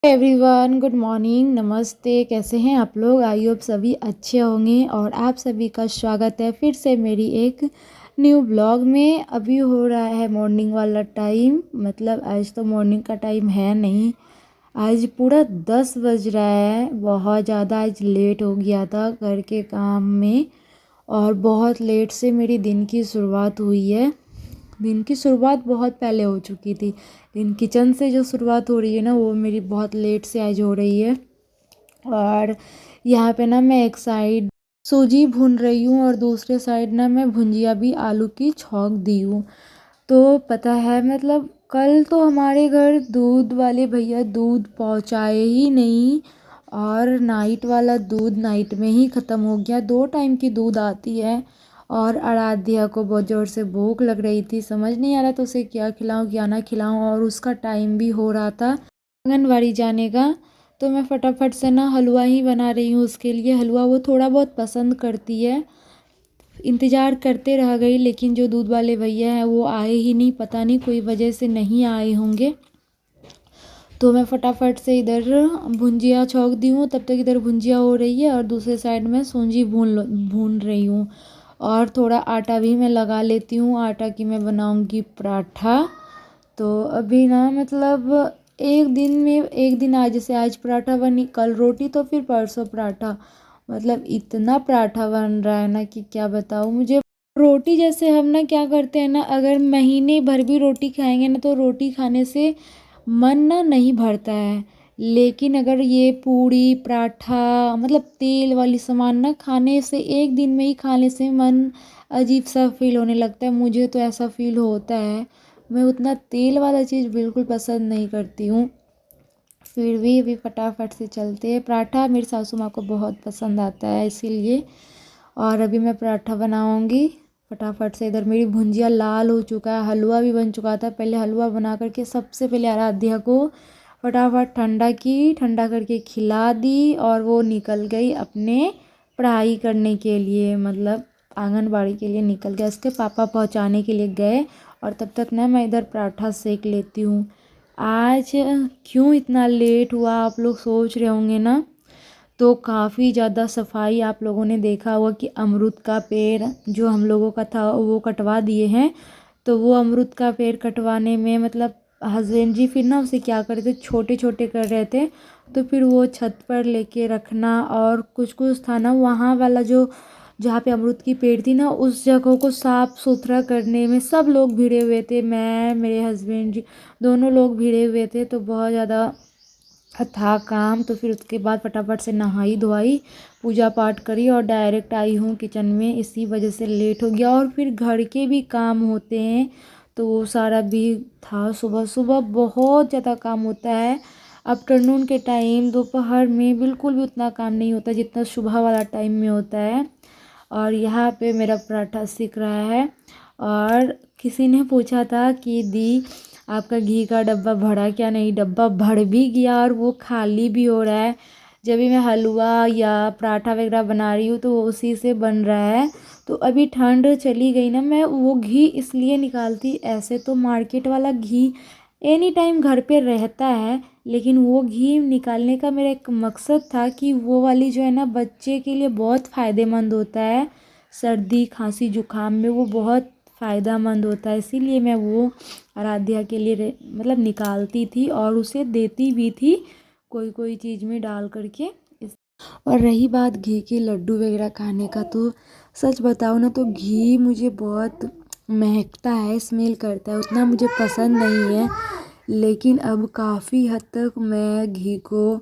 Everyone, good morning, नमस्ते। कैसे हैं आप लोग? आई होप सभी अच्छे होंगे और आप सभी का स्वागत है फिर से मेरी एक न्यू ब्लॉग में। अभी हो रहा है मॉर्निंग वाला टाइम, मतलब आज तो मॉर्निंग का टाइम है नहीं। आज पूरा 10 बज रहा है। बहुत ज़्यादा आज लेट हो गया था घर के काम में और बहुत लेट से मेरी दिन की शुरुआत हुई है। दिन की शुरुआत बहुत पहले हो चुकी थी, लेकिन किचन से जो शुरुआत हो रही है ना, वो मेरी बहुत लेट से आज हो रही है। और यहाँ पे ना मैं एक साइड सूजी भून रही हूँ और दूसरे साइड ना मैं भुंजिया भी आलू की छौंक दी हूँ। तो पता है, मतलब कल तो हमारे घर दूध वाले भैया दूध पहुँचाए ही नहीं और नाइट वाला दूध नाइट में ही ख़त्म हो गया। 2 टाइम की दूध आती है और आराध्या को बहुत ज़ोर से भूख लग रही थी। समझ नहीं आ रहा था उसे क्या खिलाऊं क्या ना खिलाऊं, और उसका टाइम भी हो रहा था आंगनवाड़ी जाने का। तो मैं फटाफट से ना हलवा ही बना रही हूँ उसके लिए। हलवा वो थोड़ा बहुत पसंद करती है। इंतज़ार करते रह गई, लेकिन जो दूध वाले भैया हैं वो आए ही नहीं, पता नहीं कोई वजह से नहीं आए होंगे। तो मैं फटाफट से इधर भुंजिया छौंक दी हूँ, तब तक इधर भुंजिया हो रही है और दूसरे साइड में सूजी भून रही हूँ। और थोड़ा आटा भी मैं लगा लेती हूँ, आटा की मैं बनाऊँगी पराठा। तो अभी ना, मतलब एक दिन आज, जैसे आज पराठा बनी, कल रोटी, तो फिर परसों पराठा। मतलब इतना पराठा बन रहा है ना कि क्या बताऊँ। मुझे रोटी, जैसे हम ना क्या करते हैं ना, अगर महीने भर भी रोटी खाएंगे ना तो रोटी खाने से मन ना नहीं भरता है। लेकिन अगर ये पूड़ी पराठा, मतलब तेल वाली सामान ना खाने से, एक दिन में ही खाने से मन अजीब सा फील होने लगता है। मुझे तो ऐसा फील होता है। मैं उतना तेल वाला चीज़ बिल्कुल पसंद नहीं करती हूँ। फिर भी अभी फटाफट से चलते हैं। पराठा मेरी सासू माँ को बहुत पसंद आता है, इसीलिए। और अभी मैं पराठा बनाऊँगी फटाफट से। इधर मेरी भुंजिया लाल हो चुका है, हलवा भी बन चुका था। पहले हलवा बना करके सबसे पहले आराध्या को फटाफट ठंडा करके खिला दी और वो निकल गई अपने पढ़ाई करने के लिए, मतलब आंगनबाड़ी के लिए निकल गया। उसके पापा पहुंचाने के लिए गए और तब तक ना मैं इधर पराठा सेक लेती हूँ। आज क्यों इतना लेट हुआ, आप लोग सोच रहे होंगे ना। तो काफ़ी ज़्यादा सफाई, आप लोगों ने देखा होगा कि अमरूद का पेड़ जो हम लोगों का था वो कटवा दिए हैं। तो वो अमरूद का पेड़ कटवाने में, मतलब हस्बैंड जी फिर ना उसे क्या कर रहे थे, छोटे छोटे कर रहे थे। तो फिर वो छत पर लेके रखना, और कुछ कुछ था ना वहाँ वाला, जो जहाँ पे अमरूद की पेड़ थी ना, उस जगह को साफ़ सुथरा करने में सब लोग भिड़े हुए थे। मैं, मेरे हस्बैंड जी, दोनों लोग भिड़े हुए थे। तो बहुत ज़्यादा था काम। तो फिर उसके बाद फटाफट से नहाई धोई, पूजा पाठ करी और डायरेक्ट आई हूँ किचन में। इसी वजह से लेट हो गया। और फिर घर के भी काम होते हैं तो वो सारा भी था। सुबह सुबह बहुत ज़्यादा काम होता है। आफ्टरनून के टाइम, दोपहर में बिल्कुल भी उतना काम नहीं होता जितना सुबह वाला टाइम में होता है। और यहाँ पे मेरा पराठा सिक रहा है। और किसी ने पूछा था कि दी, आपका घी का डब्बा भरा क्या? नहीं, डब्बा भर भी गया और वो खाली भी हो रहा है। जब भी मैं हलवा या पराठा वगैरह बना रही हूँ तो वो उसी से बन रहा है। तो अभी ठंड चली गई ना, मैं वो घी इसलिए निकालती। ऐसे तो मार्केट वाला घी एनी टाइम घर पे रहता है, लेकिन वो घी निकालने का मेरा एक मकसद था कि वो वाली जो है ना, बच्चे के लिए बहुत फ़ायदेमंद होता है। सर्दी खांसी जुकाम में वो बहुत फ़ायदेमंद होता है, इसीलिए मैं वो आराध्या के लिए मतलब निकालती थी और उसे देती भी थी कोई कोई चीज़ में डाल करके। इस और रही बात घी के लड्डू वगैरह खाने का, तो सच बताओ ना तो घी मुझे बहुत महकता है, स्मेल करता है, उतना मुझे पसंद नहीं है। लेकिन अब काफ़ी हद तक मैं घी को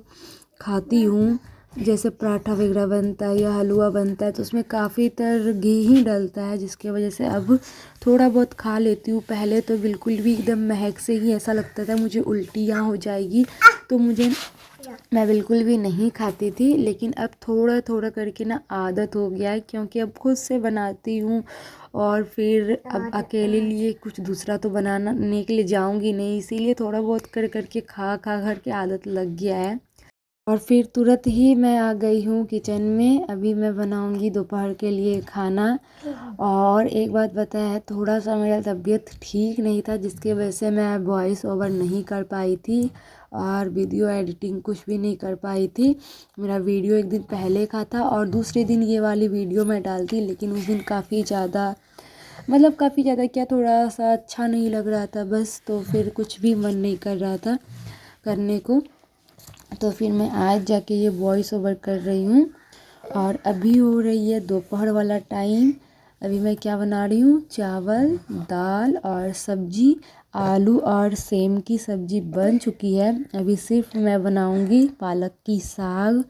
खाती हूँ। जैसे पराठा वगैरह बनता है या हलवा बनता है तो उसमें काफ़ी तर घी ही डलता है, जिसकी वजह से अब थोड़ा बहुत खा लेती हूँ। पहले तो बिल्कुल भी एकदम महक से ही ऐसा लगता था मुझे उल्टियाँ हो जाएगी, तो मैं बिल्कुल भी नहीं खाती थी। लेकिन अब थोड़ा थोड़ा करके ना आदत हो गया है, क्योंकि अब खुद से बनाती हूँ और फिर अब अकेले लिए कुछ दूसरा तो बनाने के लिए जाऊँगी नहीं, इसीलिए थोड़ा बहुत कर करके खा खा करके आदत लग गया है। और फिर तुरंत ही मैं आ गई हूँ किचन में। अभी मैं बनाऊँगी दोपहर के लिए खाना। और एक बात पता है, थोड़ा सा मेरा तबीयत ठीक नहीं था, जिसकी वजह से मैं वॉइस ओवर नहीं कर पाई थी और वीडियो एडिटिंग कुछ भी नहीं कर पाई थी। मेरा वीडियो एक दिन पहले का था और दूसरे दिन ये वाली वीडियो मैं डालती, लेकिन उस दिन काफ़ी ज़्यादा क्या, थोड़ा सा अच्छा नहीं लग रहा था बस, तो फिर कुछ भी मन नहीं कर रहा था करने को। तो फिर मैं आज जाके ये वॉइस ओवर कर रही हूँ। और अभी हो रही है दोपहर वाला टाइम। अभी मैं क्या बना रही हूँ, चावल दाल और सब्जी, आलू और सेम की सब्जी बन चुकी है। अभी सिर्फ मैं बनाऊँगी पालक की साग।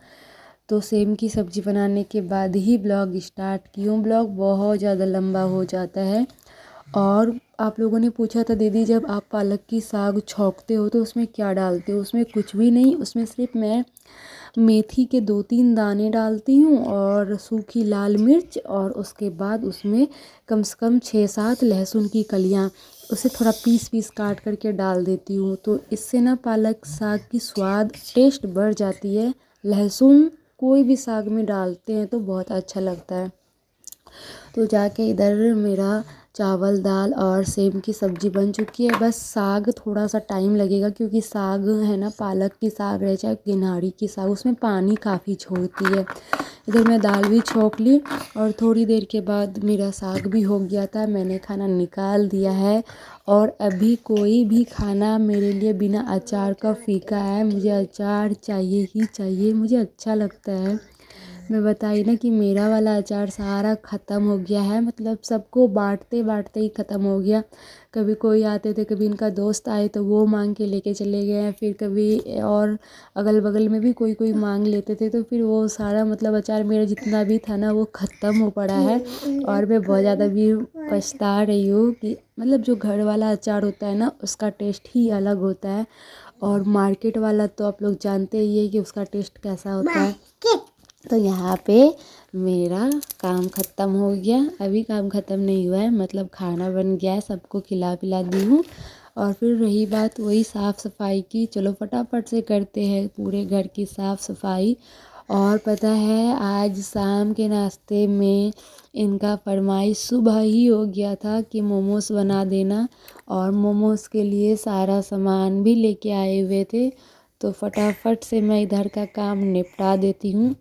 तो सेम की सब्ज़ी बनाने के बाद ही ब्लॉग स्टार्ट की हूँ। ब्लॉग बहुत ज़्यादा लंबा हो जाता है। और आप लोगों ने पूछा था, दीदी जब आप पालक की साग छौंकते हो तो उसमें क्या डालते हो? उसमें कुछ भी नहीं, उसमें सिर्फ मैं मेथी के 2-3 दाने डालती हूँ और सूखी लाल मिर्च, और उसके बाद उसमें कम से कम 6-7 लहसुन की कलियाँ, उसे थोड़ा पीस पीस काट करके डाल देती हूँ। तो इससे ना पालक साग की स्वाद टेस्ट बढ़ जाती है। लहसुन कोई भी साग में डालते हैं तो बहुत अच्छा लगता है। तो जाके इधर मेरा चावल दाल और सेम की सब्ज़ी बन चुकी है। बस साग थोड़ा सा टाइम लगेगा, क्योंकि साग है ना, पालक की साग रहे चाहे गेंहारी की साग, उसमें पानी काफ़ी छोड़ती है। इधर मैं दाल भी छौंक ली और थोड़ी देर के बाद मेरा साग भी हो गया था। मैंने खाना निकाल दिया है। और अभी कोई भी खाना मेरे लिए बिना अचार का फीका है। मुझे अचार चाहिए ही चाहिए, मुझे अच्छा लगता है। मैं बताई ना कि मेरा वाला अचार सारा ख़त्म हो गया है, मतलब सबको बांटते बांटते ही ख़त्म हो गया। कभी कोई आते थे, कभी इनका दोस्त आए तो वो मांग के लेके चले गए, फिर कभी और अगल बगल में भी कोई कोई मांग लेते थे, तो फिर वो सारा मतलब अचार मेरा जितना भी था ना वो ख़त्म हो पड़ा है। और मैं बहुत ज़्यादा भी पछता रही हूँ कि मतलब जो घर वाला अचार होता है ना उसका टेस्ट ही अलग होता है, और मार्केट वाला तो आप लोग जानते ही है कि उसका टेस्ट कैसा होता है। तो यहाँ पे मेरा काम ख़त्म हो गया। अभी काम ख़त्म नहीं हुआ है, मतलब खाना बन गया है, सबको खिला पिला दी हूँ। और फिर रही बात वही साफ़ सफाई की, चलो फटाफट से करते हैं पूरे घर की साफ़ सफाई। और पता है आज शाम के नाश्ते में इनका फरमाइश सुबह ही हो गया था कि मोमोज़ बना देना, और मोमोज़ के लिए सारा सामान भी लेके आए हुए थे। तो फटाफट से मैं इधर का काम निपटा देती हूँ।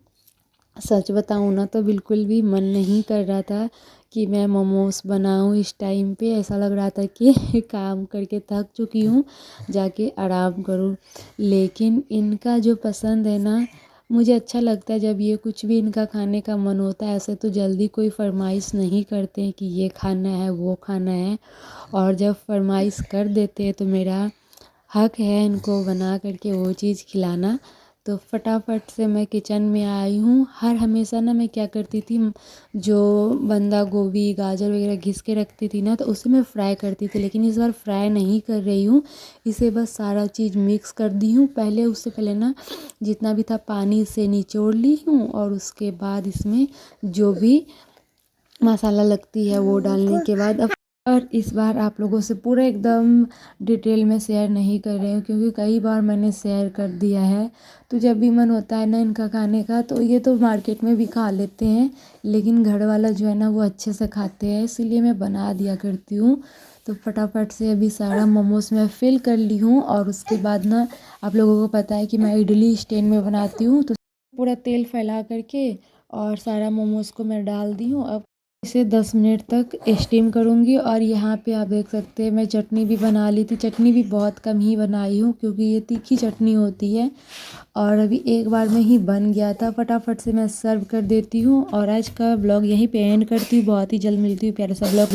सच बताऊँ ना तो बिल्कुल भी मन नहीं कर रहा था कि मैं मोमोज़ बनाऊँ इस टाइम पे। ऐसा लग रहा था कि काम करके थक चुकी हूँ, जाके आराम करूँ। लेकिन इनका जो पसंद है ना, मुझे अच्छा लगता है जब ये कुछ भी इनका खाने का मन होता है। ऐसे तो जल्दी कोई फरमाइश नहीं करते हैं कि ये खाना है वो खाना है, और जब फरमाइश कर देते हैं तो मेरा हक है इनको बना करके वो चीज़ खिलाना। तो फटाफट से मैं किचन में आई हूँ। हर हमेशा ना मैं क्या करती थी, जो बंदा गोभी गाजर वगैरह घिस के रखती थी ना तो उसे मैं फ्राई करती थी, लेकिन इस बार फ्राई नहीं कर रही हूँ। इसे बस सारा चीज़ मिक्स कर दी हूँ। उससे पहले ना जितना भी था पानी से निचोड़ ली हूँ, और उसके बाद इसमें जो भी मसाला लगती है वो डालने के बाद अब, और इस बार आप लोगों से पूरा एकदम डिटेल में शेयर नहीं कर रही हूँ, क्योंकि कई बार मैंने शेयर कर दिया है। तो जब भी मन होता है ना इनका खाने का, तो ये तो मार्केट में भी खा लेते हैं, लेकिन घर वाला जो है ना वो अच्छे से खाते हैं, इसीलिए मैं बना दिया करती हूँ। तो फटाफट से अभी सारा मोमोज़ मैं फिल कर ली हूँ। और उसके बाद ना आप लोगों को पता है कि मैं इडली स्टैंड में बनाती हूँ, तो पूरा तेल फैला करके और सारा मोमोज़ को मैं डाल दी हूँ। अब इसे 10 मिनट तक स्टीम करूँगी। और यहाँ पे आप देख सकते हैं मैं चटनी भी बना ली थी। चटनी भी बहुत कम ही बनाई हूँ, क्योंकि ये तीखी चटनी होती है, और अभी एक बार में ही बन गया था। फटाफट से मैं सर्व कर देती हूँ। और आज का ब्लॉग यहीं पे एंड करती हूँ। बहुत ही जल्द मिलती हूँ प्यारे सा ब्लॉग।